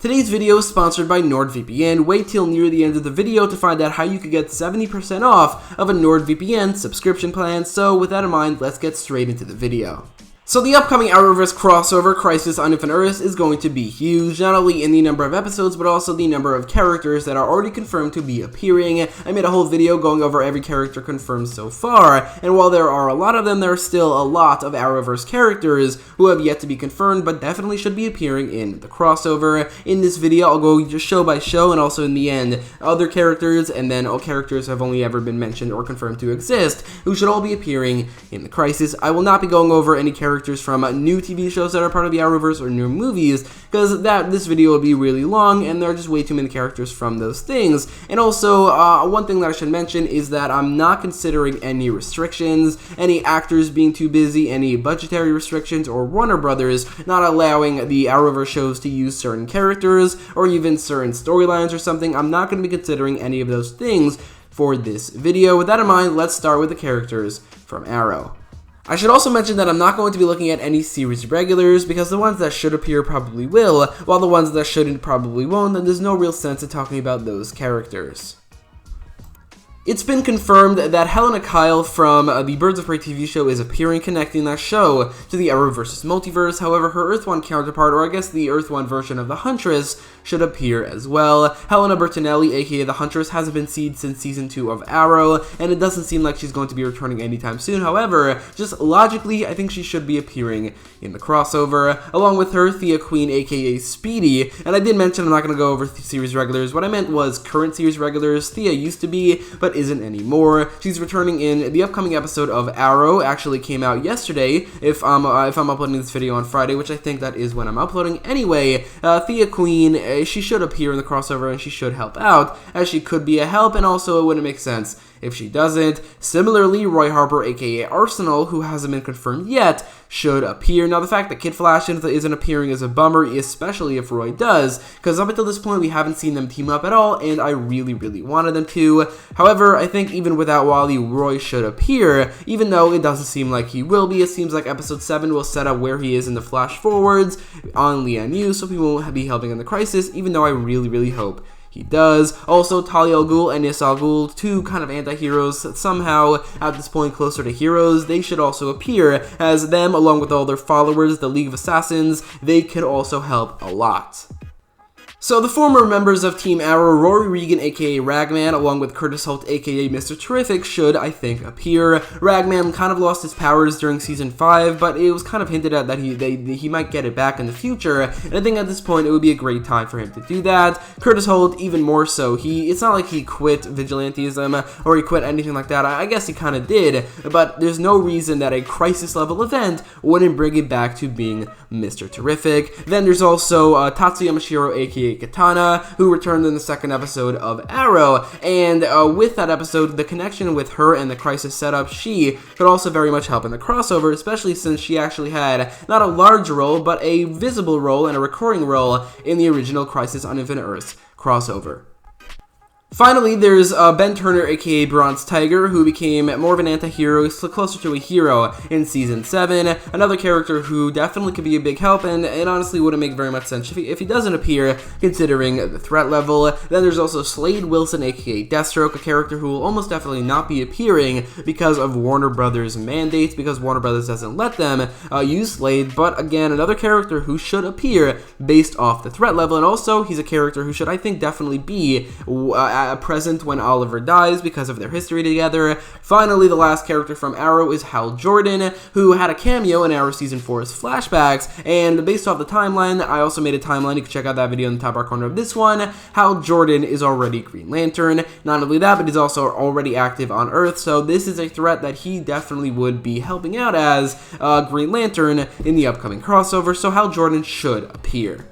Today's video is sponsored by NordVPN. Wait till near the end of the video to find out how you could get 70% off of a NordVPN subscription plan. So with that in mind, let's get straight into the video. So the upcoming Arrowverse crossover, Crisis on Infinite Earths, is going to be huge, not only in the number of episodes, but also the number of characters that are already confirmed to be appearing. I made a whole video going over every character confirmed so far, and while there are a lot of them, there are still a lot of Arrowverse characters who have yet to be confirmed, but definitely should be appearing in the crossover. In this video, I'll go just show by show, and also in the end, other characters, and then all characters have only ever been mentioned or confirmed to exist, who should all be appearing in the Crisis. I will not be going over any characters from new TV shows that are part of the Arrowverse or new movies, because this video would be really long, and there are just way too many characters from those things. And also, one thing that I should mention is that I'm not considering any restrictions, any actors being too busy, any budgetary restrictions, or Warner Brothers not allowing the Arrowverse shows to use certain characters, or even certain storylines or something. I'm not going to be considering any of those things for this video. With that in mind, let's start with the characters from Arrow. I should also mention that I'm not going to be looking at any series regulars, because the ones that should appear probably will, while the ones that shouldn't probably won't, and there's no real sense in talking about those characters. It's been confirmed that Helena Kyle from the Birds of Prey TV show is appearing, connecting that show to the Arrowverse multiverse. However, her Earth 1 counterpart, or I guess the Earth 1 version of the Huntress, should appear as well. Helena Bertinelli, aka the Huntress, hasn't been seen since season 2 of Arrow, and it doesn't seem like she's going to be returning anytime soon. However, just logically, I think she should be appearing in the crossover. Along with her, Thea Queen, aka Speedy, and I did mention I'm not going to go over series regulars. What I meant was current series regulars. Thea used to be, but isn't anymore. She's returning in the upcoming episode of Arrow. Actually came out yesterday, if I'm uploading this video on Friday, which I think that is when I'm uploading. Anyway, Thea Queen, she should appear in the crossover, and she should help out, as she could be a help, and also it wouldn't make sense if she doesn't. Similarly, Roy Harper, aka Arsenal, who hasn't been confirmed yet, should appear. Now, the fact that Kid Flash isn't appearing is a bummer, especially if Roy does, because up until this point, we haven't seen them team up at all, and I really, really wanted them to. However, I think even without Wally, Roy should appear, even though it doesn't seem like he will be. It seems like episode 7 will set up where he is in the flash forwards on Lian Yu, so he won't be helping in the Crisis, even though I really, really hope he does. Also, Talia al Ghul and Nis Al Ghul, two kind of anti-heroes, somehow at this point closer to heroes. They should also appear, as them, along with all their followers, the League of Assassins, they could also help a lot. So the former members of Team Arrow, Rory Regan, aka Ragman, along with Curtis Holt, aka Mr. Terrific, should, I think, appear. Ragman kind of lost his powers during Season 5, but it was kind of hinted at that he might get it back in the future, and I think at this point it would be a great time for him to do that. Curtis Holt, even more so. It's not like he quit vigilantism, or he quit anything like that. I guess he kind of did, but there's no reason that a Crisis-level event wouldn't bring it back to being Mr. Terrific. Then there's also Tatsuya Mashiro, aka Katana, who returned in the second episode of Arrow, and with that episode, the connection with her and the Crisis setup, she could also very much help in the crossover, especially since she actually had not a large role, but a visible role and a recurring role in the original Crisis on Infinite Earths crossover. Finally, there's Ben Turner, aka Bronze Tiger, who became more of an anti-hero, closer to a hero in Season 7. Another character who definitely could be a big help, and it honestly wouldn't make very much sense if he doesn't appear, considering the threat level. Then there's also Slade Wilson, aka Deathstroke, a character who will almost definitely not be appearing because of Warner Brothers' mandates, because Warner Brothers doesn't let them use Slade, but again, another character who should appear based off the threat level, and also he's a character who should, I think, definitely be present when Oliver dies because of their history together. Finally, the last character from Arrow is Hal Jordan, who had a cameo in Arrow Season 4's flashbacks, and based off the timeline, I also made a timeline, you can check out that video in the top right corner of this one. Hal Jordan is already Green Lantern. Not only that, but he's also already active on Earth, so this is a threat that he definitely would be helping out as Green Lantern in the upcoming crossover, so Hal Jordan should appear.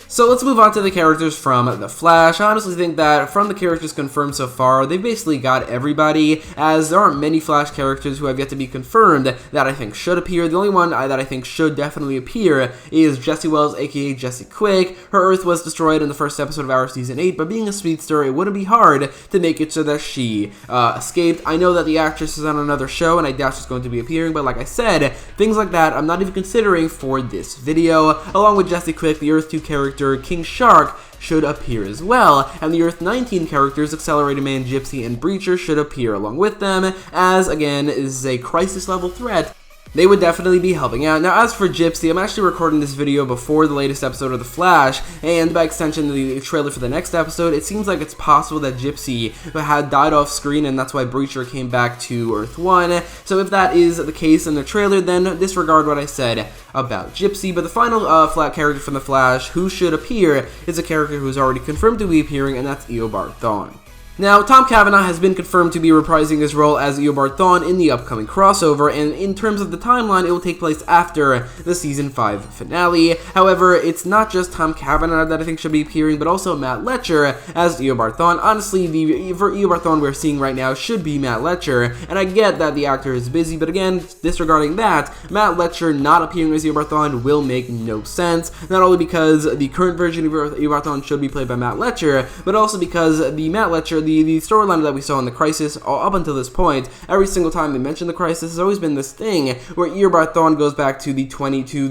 So let's move on to the characters from The Flash. I honestly think that from the characters confirmed so far, they've basically got everybody, as there aren't many Flash characters who have yet to be confirmed that I think should appear. The only one that I think should definitely appear is Jessie Wells, aka Jessie Quick. Her Earth was destroyed in the first episode of Arrow Season 8, but being a speedster, it wouldn't be hard to make it so that she escaped. I know that the actress is on another show, and I doubt she's going to be appearing, but like I said, things like that I'm not even considering for this video. Along with Jessie Quick, the Earth 2 character character King Shark should appear as well, and the Earth 19 characters Accelerated Man, Gypsy, and Breacher should appear along with them, as again is a crisis level threat. They would definitely be helping out. Now, as for Gypsy, I'm actually recording this video before the latest episode of The Flash, and by extension, the trailer for the next episode. It seems like it's possible that Gypsy had died off screen, and that's why Breacher came back to Earth 1. So if that is the case in the trailer, then disregard what I said about Gypsy. But the final flat character from The Flash who should appear is a character who's already confirmed to be appearing, and that's Eobard Thawne. Now, Tom Cavanagh has been confirmed to be reprising his role as Eobard Thawne in the upcoming crossover, and in terms of the timeline, it will take place after the Season 5 finale. However, it's not just Tom Cavanagh that I think should be appearing, but also Matt Letcher as Eobard Thawne. Honestly, for Eobard Thawne we're seeing right now should be Matt Letcher, and I get that the actor is busy, but again, disregarding that, Matt Letcher not appearing as Eobard Thawne will make no sense, not only because the current version of Eobard Thawne should be played by Matt Letcher, but also because the storyline that we saw in The Crisis, up until this point, every single time they mention The Crisis, has always been this thing where Eobard Thawne goes back to the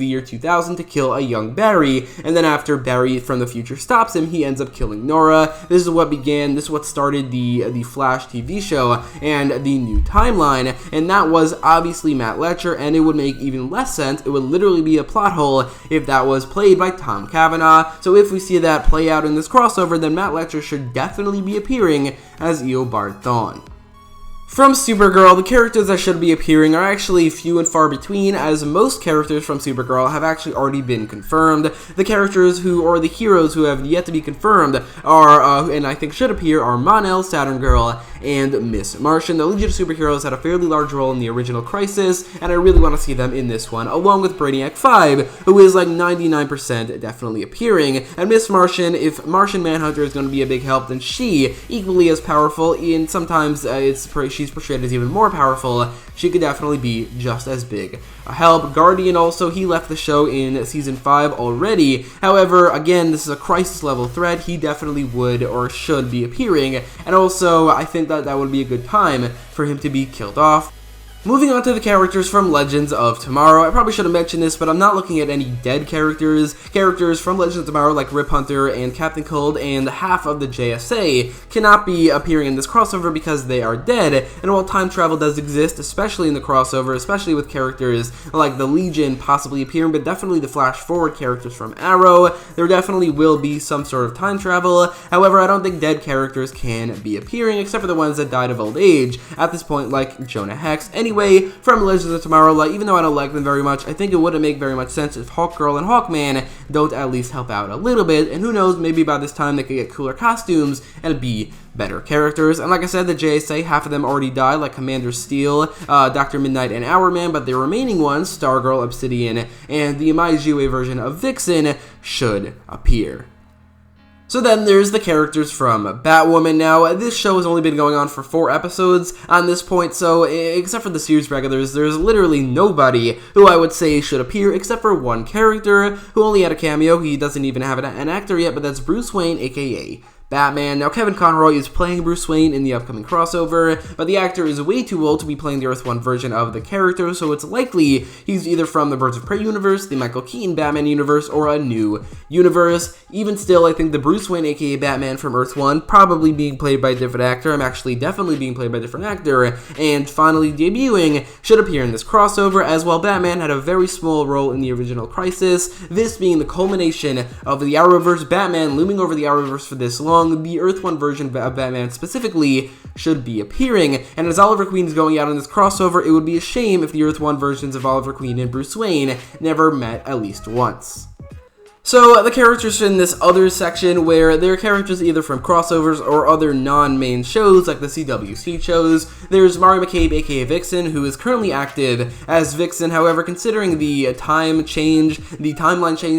year 2000 to kill a young Barry, and then after Barry from the future stops him, he ends up killing Nora. This is what started the Flash TV show and the new timeline, and that was obviously Matt Letcher, and it would make even less sense, it would literally be a plot hole if that was played by Tom Cavanagh. So if we see that play out in this crossover, then Matt Letcher should definitely be appearing as Eobard Thawne. From Supergirl, the characters that should be appearing are actually few and far between, as most characters from Supergirl have actually already been confirmed. The characters or the heroes who have yet to be confirmed are, and I think should appear, are Mon-El, Saturn Girl, and Miss Martian. The Legion of Superheroes had a fairly large role in the original Crisis, and I really want to see them in this one, along with Brainiac 5, who is like 99% definitely appearing. And Miss Martian, if Martian Manhunter is going to be a big help, then she, equally as powerful, and sometimes she's portrayed as even more powerful, she could definitely be just as big a help. Guardian also, he left the show in Season 5 already. However, again, this is a crisis level threat. He definitely would or should be appearing, and also I think that would be a good time for him to be killed off. Moving on to the characters from Legends of Tomorrow. I probably should have mentioned this, but I'm not looking at any dead characters. Characters from Legends of Tomorrow like Rip Hunter and Captain Cold and half of the JSA cannot be appearing in this crossover because they are dead. And while time travel does exist, especially in the crossover, especially with characters like the Legion possibly appearing, but definitely the Flash Forward characters from Arrow, there definitely will be some sort of time travel. However, I don't think dead characters can be appearing, except for the ones that died of old age at this point, like Jonah Hex. Anyway, from Legends of Tomorrow, even though I don't like them very much, I think it wouldn't make very much sense if Hawkgirl and Hawkman don't at least help out a little bit, and who knows, maybe by this time they could get cooler costumes and be better characters. And like I said, the JSA, half of them already died, like Commander Steel, Dr. Midnight, and Hourman, but the remaining ones, Stargirl, Obsidian, and the Imaijiwe version of Vixen, should appear. So then there's the characters from Batwoman. Now, this show has only been going on for 4 episodes on this point, so except for the series regulars, there's literally nobody who I would say should appear except for one character who only had a cameo. He doesn't even have an actor yet, but that's Bruce Wayne, aka Batman. Now, Kevin Conroy is playing Bruce Wayne in the upcoming crossover, but the actor is way too old to be playing the Earth 1 version of the character, so it's likely he's either from the Birds of Prey universe, the Michael Keaton Batman universe, or a new universe. Even still, I think the Bruce Wayne, aka Batman from Earth 1, probably being played by a different actor. I'm actually definitely being played by a different actor, and finally debuting should appear in this crossover, as while Batman had a very small role in the original Crisis, this being the culmination of the Arrowverse, Batman looming over the Arrowverse for this long, the Earth 1 version of Batman specifically should be appearing, and as Oliver Queen is going out in this crossover, it would be a shame if the Earth 1 versions of Oliver Queen and Bruce Wayne never met at least once. So, the characters in this other section, where they're characters either from crossovers or other non-main shows, like the CWC shows. There's Mari McCabe, aka Vixen, who is currently active as Vixen. However, considering the timeline change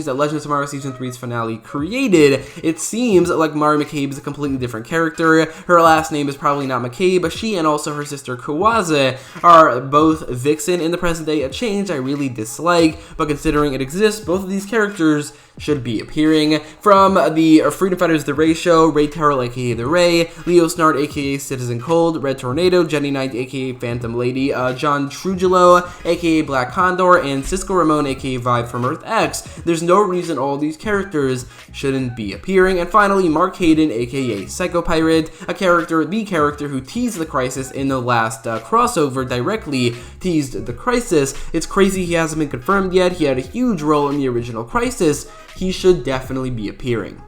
that Legends of Tomorrow Season 3's finale created, it seems like Mari McCabe is a completely different character. Her last name is probably not McCabe, but she and also her sister Kawaza are both Vixen in the present day, a change I really dislike, but considering it exists, both of these characters should be appearing. From the Freedom Fighters The Ray Show, Ray Terrell aka The Ray, Leo Snart aka Citizen Cold, Red Tornado, Jenny Knight aka Phantom Lady, John Trujillo aka Black Condor, and Cisco Ramon aka Vibe from Earth X. There's no reason all these characters shouldn't be appearing. And finally, Mark Hayden aka Psycho Pirate, the character who teased the Crisis in the last crossover, directly teased the Crisis. It's crazy he hasn't been confirmed yet. He had a huge role in the original Crisis. He should definitely be appearing.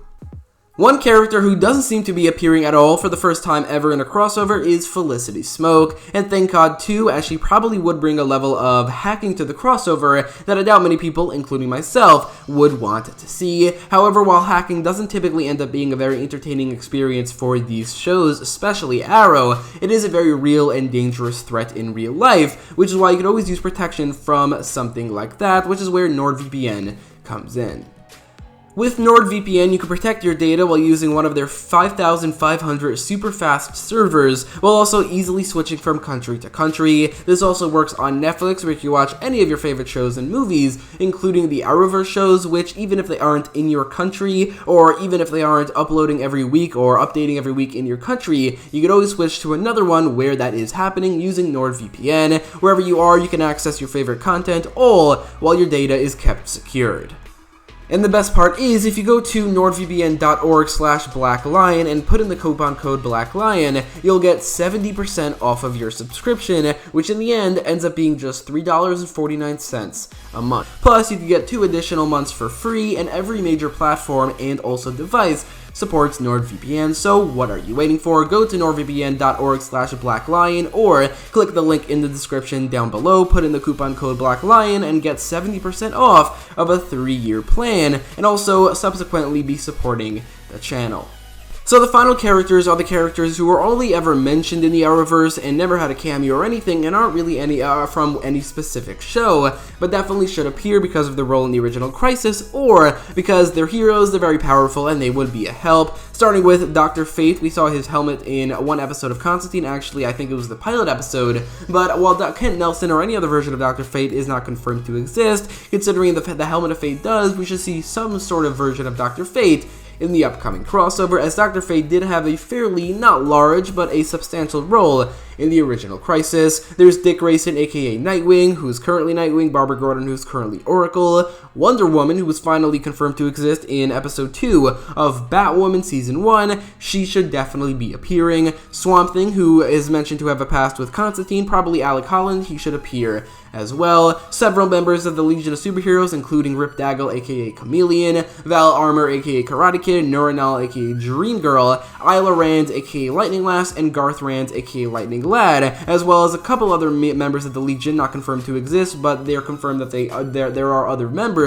One character who doesn't seem to be appearing at all for the first time ever in a crossover is Felicity Smoak, and thank God too, as she probably would bring a level of hacking to the crossover that I doubt many people, including myself, would want to see. However, while hacking doesn't typically end up being a very entertaining experience for these shows, especially Arrow, it is a very real and dangerous threat in real life, which is why you can always use protection from something like that, which is where NordVPN comes in. With NordVPN, you can protect your data while using one of their 5,500 super fast servers, while also easily switching from country to country. This also works on Netflix, where you can watch any of your favorite shows and movies, including the Arrowverse shows, which even if they aren't in your country, or even if they aren't uploading every week or updating every week in your country, you can always switch to another one where that is happening using NordVPN. Wherever you are, you can access your favorite content, all while your data is kept secured. And the best part is, if you go to nordvpn.org/blacklion and put in the coupon code BLACKLION, you'll get 70% off of your subscription, which in the end ends up being just $3.49 a month. Plus, you can get 2 additional months for free, and every major platform and also device supports NordVPN, so what are you waiting for? Go to nordvpn.org/blacklion or click the link in the description down below, put in the coupon code BLACKLION, and get 70% off of a 3-year plan, and also subsequently be supporting the channel. So the final characters are the characters who were only ever mentioned in the Arrowverse and never had a cameo or anything, and aren't really any from any specific show, but definitely should appear because of their role in the original Crisis, or because they're heroes, they're very powerful, and they would be a help. Starting with Dr. Fate, we saw his helmet in one episode of Constantine. Actually, I think it was the pilot episode, but while Kent Nelson or any other version of Dr. Fate is not confirmed to exist, considering the helmet of Fate does, we should see some sort of version of Dr. Fate in the upcoming crossover, as Dr. Fate did have a fairly, not large, but a substantial role in the original Crisis. There's Dick Grayson, aka Nightwing, who's currently Nightwing, Barbara Gordon, who's currently Oracle, Wonder Woman, who was finally confirmed to exist in episode 2 of Batwoman Season 1, she should definitely be appearing, Swamp Thing, who is mentioned to have a past with Constantine, probably Alec Holland, he should appear as well, several members of the Legion of Superheroes, including Rip Daggle, aka Chameleon, Val Armour, aka Karate Kid, Nurinal, aka Dream Girl, Isla Rand, aka Lightning Lass, and Garth Rand, aka Lightning Lad, as well as a couple other members of the Legion not confirmed to exist, but they're confirmed that there are other members.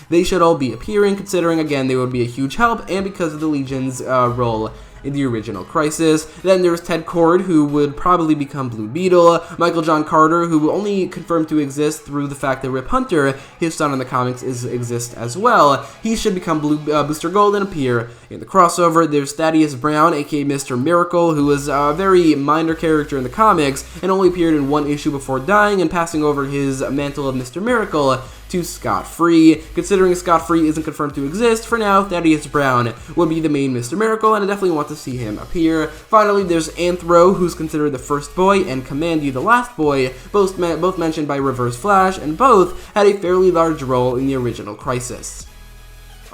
They should all be appearing, considering, again, they would be a huge help, and because of the Legion's role in the original Crisis. Then there's Ted Kord, who would probably become Blue Beetle, Michael John Carter, who only confirmed to exist through the fact that Rip Hunter, his son in the comics, exists as well. He should become Booster Gold and appear in the crossover. There's Thaddeus Brown, aka Mr. Miracle, who was a very minor character in the comics and only appeared in 1 issue before dying and passing over his mantle of Mr. Miracle to Scott Free. Considering Scott Free isn't confirmed to exist, for now, Thaddeus Brown would be the main Mr. Miracle, and I definitely want to see him appear. Finally, there's Anthro, who's considered the first boy, and Commandy, the last boy, both mentioned by Reverse Flash, and both had a fairly large role in the original Crisis.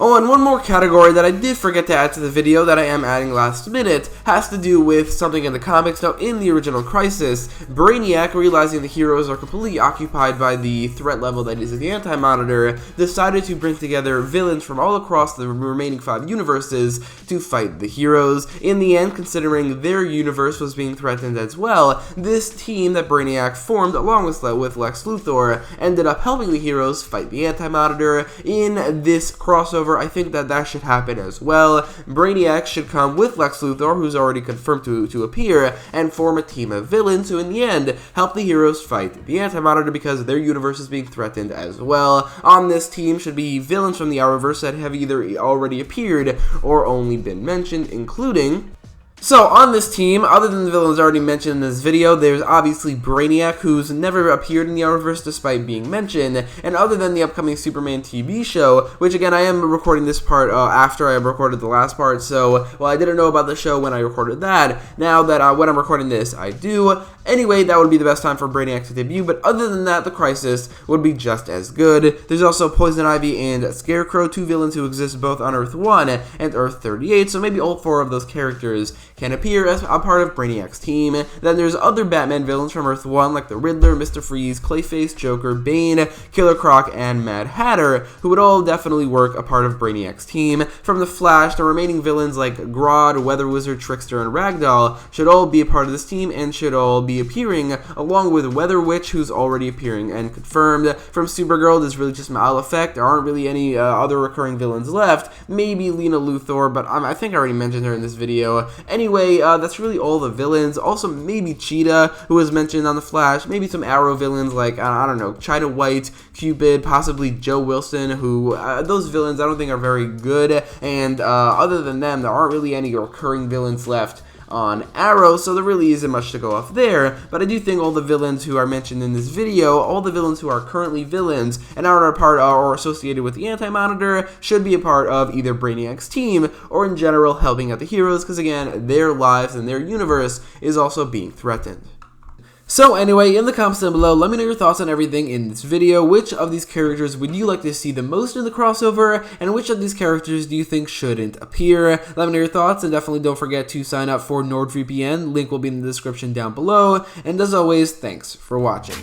Oh, and one more category that I did forget to add to the video that I am adding last minute has to do with something in the comics. Now, in the original Crisis, Brainiac, realizing the heroes are completely occupied by the threat level that is the Anti-Monitor, decided to bring together villains from all across the remaining 5 universes to fight the heroes. In the end, considering their universe was being threatened as well, this team that Brainiac formed along with Lex Luthor ended up helping the heroes fight the Anti-Monitor. In this crossover, I think that should happen as well. Brainiac should come with Lex Luthor, who's already confirmed to appear, and form a team of villains who in the end help the heroes fight the Anti-Monitor because their universe is being threatened as well. On this team should be villains from the Arrowverse that have either already appeared or only been mentioned, including So, on this team, other than the villains already mentioned in this video, there's obviously Brainiac, who's never appeared in the Arrowverse despite being mentioned, and other than the upcoming Superman TV show, which again, I am recording this part after I recorded the last part, so, well, I didn't know about the show when I recorded that. Now that when I'm recording this, I do. Anyway, that would be the best time for Brainiac to debut, but other than that, the Crisis would be just as good. There's also Poison Ivy and Scarecrow, two villains who exist both on Earth 1 and Earth 38, so maybe all four of those characters can appear as a part of Brainiac's team. Then there's other Batman villains from Earth 1 like the Riddler, Mr. Freeze, Clayface, Joker, Bane, Killer Croc, and Mad Hatter, who would all definitely work a part of Brainiac's team. From the Flash, the remaining villains like Grodd, Weather Wizard, Trickster, and Ragdoll should all be a part of this team and should all be appearing, along with Weather Witch, who's already appearing and confirmed. From Supergirl, there's really just Mal Effect. There aren't really any other recurring villains left. Maybe Lena Luthor, but I think I already mentioned her in this video. Anyway, that's really all the villains. Also, maybe Cheetah, who was mentioned on The Flash. Maybe some Arrow villains like, I don't know, China White, Cupid, possibly Joe Wilson, who, those villains I don't think are very good. And other than them, there aren't really any recurring villains left on Arrow, so there really isn't much to go off there, but I do think all the villains who are mentioned in this video, all the villains who are currently villains and are a part or associated with the Anti-Monitor, should be a part of either Brainiac's team or in general helping out the heroes, because again, their lives and their universe is also being threatened. So anyway, in the comments down below, let me know your thoughts on everything in this video. Which of these characters would you like to see the most in the crossover, and which of these characters do you think shouldn't appear? Let me know your thoughts, and definitely don't forget to sign up for NordVPN. Link will be in the description down below, and as always, thanks for watching.